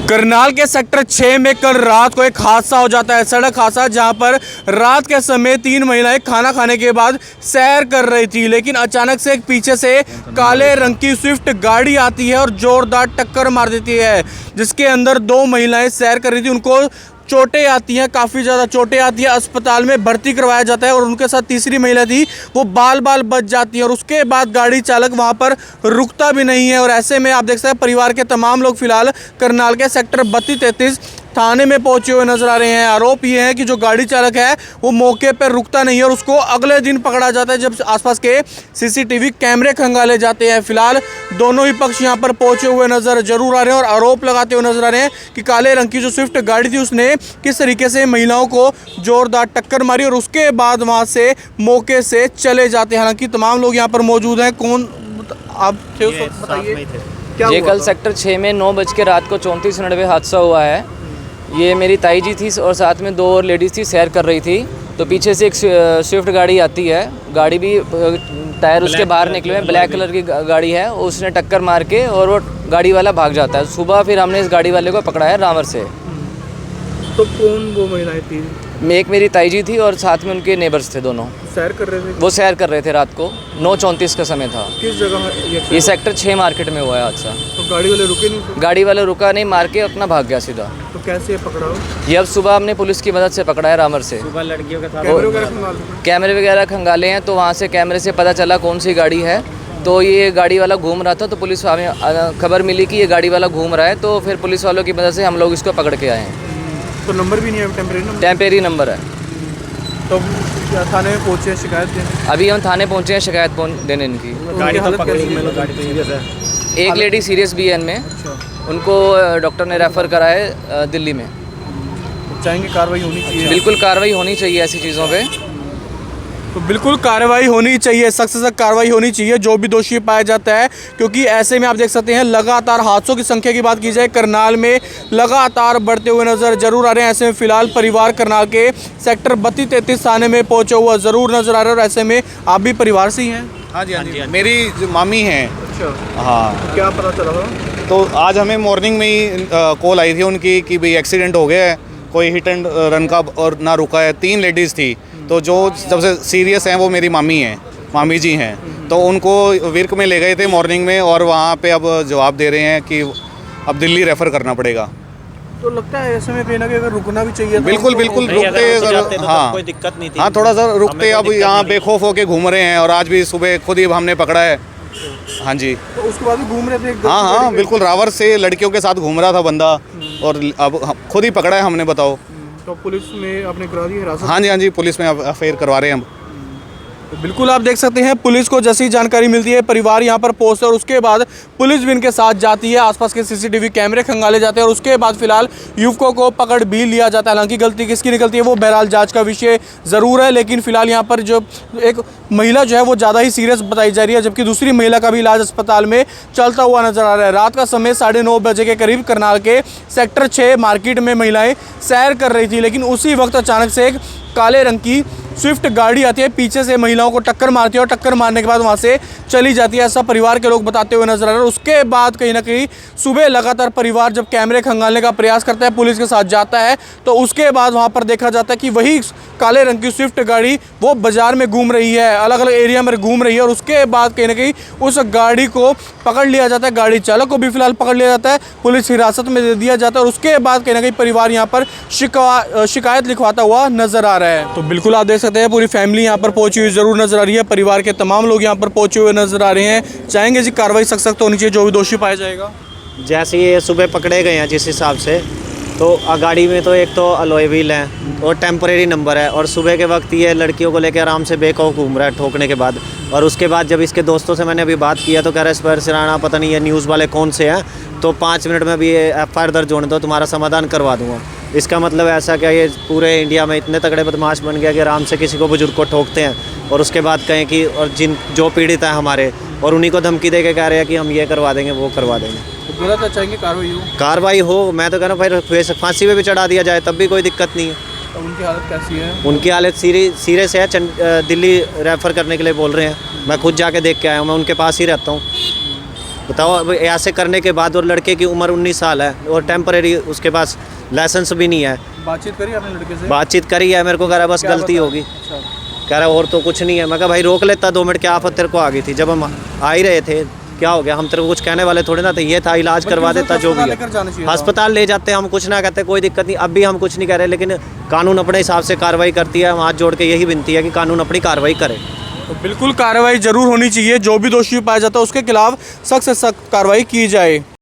करनाल के सेक्टर 6 में कल रात को एक हादसा हो जाता है, सड़क हादसा, जहां पर रात के समय 3 महिलाएं खाना खाने के बाद सैर कर रही थी, लेकिन अचानक से एक पीछे से काले रंग की स्विफ्ट गाड़ी आती है और जोरदार टक्कर मार देती है, जिसके अंदर 2 महिलाएं सैर कर रही थी। उनको चोटें आती हैं, काफ़ी ज़्यादा चोटें आती हैं, अस्पताल में भर्ती करवाया जाता है और उनके साथ तीसरी महिला थी, वो बाल बाल बच जाती है और उसके बाद गाड़ी चालक वहां पर रुकता भी नहीं है। और ऐसे में आप देख सकते हैं परिवार के तमाम लोग फिलहाल करनाल के सेक्टर 32-33 थाने में पहुंचे हुए नजर आ रहे हैं। आरोप ये है कि जो गाड़ी चालक है वो मौके पर रुकता नहीं है और उसको अगले दिन पकड़ा जाता है, जब आसपास के सीसीटीवी कैमरे खंगाले जाते हैं। फिलहाल दोनों ही पक्ष यहां पर पहुंचे हुए नजर जरूर आ रहे हैं और आरोप लगाते हुए नजर आ रहे हैं कि काले रंग की जो स्विफ्ट गाड़ी थी उसने किस तरीके से महिलाओं को जोरदार टक्कर मारी और उसके बाद वहां से मौके से चले जाते हैं। हालांकि तमाम लोग यहाँ पर मौजूद हैं। कौन आप थे उस वक्त, बताइए क्या ये हुआ कल था? सेक्टर 6 में 9 बज के रात को 34 मिनट पे हादसा हुआ है। ये मेरी ताई जी थी और साथ में 2 और लेडीज़ थी, सैर कर रही थी। तो पीछे से एक स्विफ्ट गाड़ी आती है, गाड़ी भी टायर उसके बाहर निकले हुए हैं, ब्लैक कलर की गाड़ी है। उसने टक्कर मार के और वो गाड़ी वाला भाग जाता है। सुबह फिर हमने इस गाड़ी वाले को पकड़ा है रावर से। तो कौन वो महिलाएं थी? एक मेरी ताई जी थी और साथ में उनके नेबर्स थे, दोनों सैर कर रहे थे? वो सैर कर रहे थे। रात को 9:34 का समय था। किस जगह ये सेक्टर 6 मार्केट में हुआ है हादसा। तो गाड़ी वाले रुके नहीं? गाड़ी वाला रुका नहीं, मार के अपना भाग गया सीधा। तो कैसे पकड़ा? ये अब सुबह हमने पुलिस की मदद से पकड़ा है रामर से। सुबह लड़कियों के साथ कैमरे वगैरह खंगाल रहे? कैमरे वगैरह खंगाले हैं, तो वहाँ से कैमरे से पता चला कौन सी गाड़ी है। तो ये गाड़ी वाला घूम रहा था, तो पुलिस हमें खबर मिली कि ये गाड़ी वाला घूम रहा है। तो फिर पुलिस वालों की मदद से हम लोग इसको पकड़ के आए हैं। तो नंबर भी नहीं है? Temporary number? टेम्परेरी नंबर है। तो क्या थाने में पहुंचे हैं शिकायत देने? अभी हम थाने पहुँचे हैं शिकायत देने इनकी। गाड़ी हालत तो पकड़ी कैसी है? में गाड़ी तो सीरियस है। एक लेडी सीरियस भी है इनमें, अच्छा, उनको डॉक्टर ने रेफ़र करा है दिल्ली में। चाहेंगे कार्रवाई होनी चाहिए? बिल्कुल कार्रवाई होनी चाहिए ऐसी चीज़ों पे। तो बिल्कुल कार्रवाई होनी चाहिए, सख्त से सख्त कार्रवाई होनी चाहिए जो भी दोषी पाया जाता है, क्योंकि ऐसे में आप देख सकते हैं लगातार हादसों की संख्या की बात की जाए करनाल में लगातार बढ़ते हुए नज़र जरूर आ रहे हैं। ऐसे में फिलहाल परिवार करनाल के सेक्टर 32-33 थाने में पहुंचे हुआ जरूर नजर आ रहा है। और ऐसे में आप भी परिवार से ही हैं? हाँ जी, हाँ जी, मेरी जो मामी हैं। अच्छा, हाँ, तो क्या पता चला था? तो आज हमें मॉर्निंग में ही कॉल आई थी उनकी कि भाई एक्सीडेंट हो गया है, कोई हिट एंड रन का और ना रुका है। 3 लेडीज़ थी, तो जो सबसे सीरियस हैं वो मेरी मामी हैं, मामी जी हैं। तो उनको विर्क में ले गए थे मॉर्निंग में और वहाँ पे अब जवाब दे रहे हैं कि अब दिल्ली रेफ़र करना पड़ेगा। तो लगता है ऐसे में कहीं ना कहीं अगर रुकना भी चाहिए। बिल्कुल बिल्कुल रुकते अगर, हाँ कोई दिक्कत नहीं थी। हाँ, थोड़ा सा रुकते। अब यहाँ बेखौफ होके घूम रहे हैं और आज भी सुबह खुद ही हमने पकड़ा है। हाँ जी, तो उसके बाद भी घूम रहे थे? हाँ हाँ बिल्कुल, रावर से लड़कियों के साथ घूम रहा था बंदा और अब खुद ही पकड़ा है हमने। बताओ। तो पुलिस में आपने करा दी हिरासत? हाँ जी, हाँ जी, पुलिस में अफेयर करवा रहे हैं हम। तो बिल्कुल आप देख सकते हैं पुलिस को जैसी जानकारी मिलती है परिवार यहाँ पर पहुँचता है और उसके बाद पुलिस भी इनके साथ जाती है। आसपास के सीसीटीवी कैमरे खंगाले जाते हैं और उसके बाद फिलहाल युवकों को पकड़ भी लिया जाता है। हालांकि गलती किसकी निकलती है वो बहरहाल जांच का विषय ज़रूर है, लेकिन फिलहाल यहाँ पर जो एक महिला जो है वो ज़्यादा ही सीरियस बताई जा रही है, जबकि दूसरी महिला का भी इलाज अस्पताल में चलता हुआ नजर आ रहा है। रात का समय 9:30 बजे के करीब करनाल के सेक्टर 6 मार्केट में महिलाएं सैर कर रही थी, लेकिन उसी वक्त अचानक से एक काले रंग की स्विफ्ट गाड़ी आती है, पीछे से महिलाओं को टक्कर मारती है और टक्कर मारने के बाद वहां से चली जाती है, ऐसा परिवार के लोग बताते हुए नजर आ रहे हैं। उसके बाद कहीं ना कहीं सुबह लगातार परिवार जब कैमरे खंगालने का प्रयास करता है, पुलिस के साथ जाता है, तो उसके बाद वहां पर देखा जाता है कि वही काले रंग की स्विफ्ट गाड़ी वो बाजार में घूम रही है, अलग अलग एरिया में घूम रही है। और उसके बाद कहीं ना कहीं उस गाड़ी को पकड़ लिया जाता है, गाड़ी चालक को भी फिलहाल पकड़ लिया जाता है, पुलिस हिरासत में दे दिया जाता है और उसके बाद कहीं ना कहीं परिवार यहाँ पर शिकायत लिखवाता हुआ नजर आ रहा है। तो बिल्कुल आप देख सकते हैं पूरी फैमिली यहाँ पर पहुंची हुई जरूर नजर आ रही है, परिवार के तमाम लोग यहाँ पर पहुंचे हुए नजर आ रहे हैं। चाहेंगे जी कार्रवाई सख्त होनी चाहिए, जो भी दोषी पाया जाएगा। जैसे ये सुबह पकड़े गए हैं जिस हिसाब से, तो गाड़ी में तो एक तो अलॉय व्हील है और टेम्परेरी नंबर है, और सुबह के वक्त ये लड़कियों को लेकर आराम से बेखौफ घूम रहा है ठोकने के बाद। और उसके बाद जब इसके दोस्तों से मैंने अभी बात किया तो कह रहे इस पर सिराना पता नहीं ये न्यूज़ वाले कौन से हैं, तो 5 मिनट में अभी ये FIR दर्ज होने दो, तुम्हारा समाधान करवा दूँगा। इसका मतलब ऐसा क्या, ये पूरे इंडिया में इतने तगड़े बदमाश बन गया कि आराम से किसी को बुजुर्ग को ठोकते हैं और उसके बाद कहें कि और जो पीड़ित है हमारे, और उन्हीं को धमकी दे के कह रहे हैं कि हम ये करवा देंगे वो करवा देंगे। तो गलत है, चाहेंगे कार्रवाई हो। मैं तो कह रहा हूँ फिर फांसी पे भी चढ़ा दिया जाए तब भी कोई दिक्कत नहीं है। तो उनकी हालत कैसी है? उनकी हालत सीरियस है, दिल्ली रेफ़र करने के लिए बोल रहे हैं। मैं खुद जाके देख के आया हूँ, मैं उनके पास ही रहता हूँ। बताओ, अब ऐसे करने के बाद, और लड़के की उम्र 19 साल है और टेम्परेरी उसके पास लाइसेंस भी नहीं है। बातचीत करी आपने लड़के से? बातचीत करी है, मेरे को कह रहा बस क्या गलती बता? होगी। अच्छा। कह रहा और तो कुछ नहीं है। मैं कहा भाई रोक लेता 2 मिनट, क्या आफत तेरे को आ गई थी? जब हम आ ही रहे थे, क्या हो गया? हम तेरे को कुछ कहने वाले थोड़े ना थे, ये था इलाज करवा बल्कि देता उसे जो भी अस्पताल है। लेकर जाना चाहिए था। अस्पताल ले जाते, हम कुछ ना कहते, कोई दिक्कत नहीं। अब भी हम कुछ नहीं कह रहे, लेकिन कानून अपने हिसाब से कार्रवाई करती है। हम हाथ जोड़ के यही विनती है कि कानून अपनी कार्रवाई करे। तो बिल्कुल कार्रवाई जरूर होनी चाहिए, जो भी दोषी पाया जाता है उसके खिलाफ सख्त से सख्त कार्रवाई की जाए।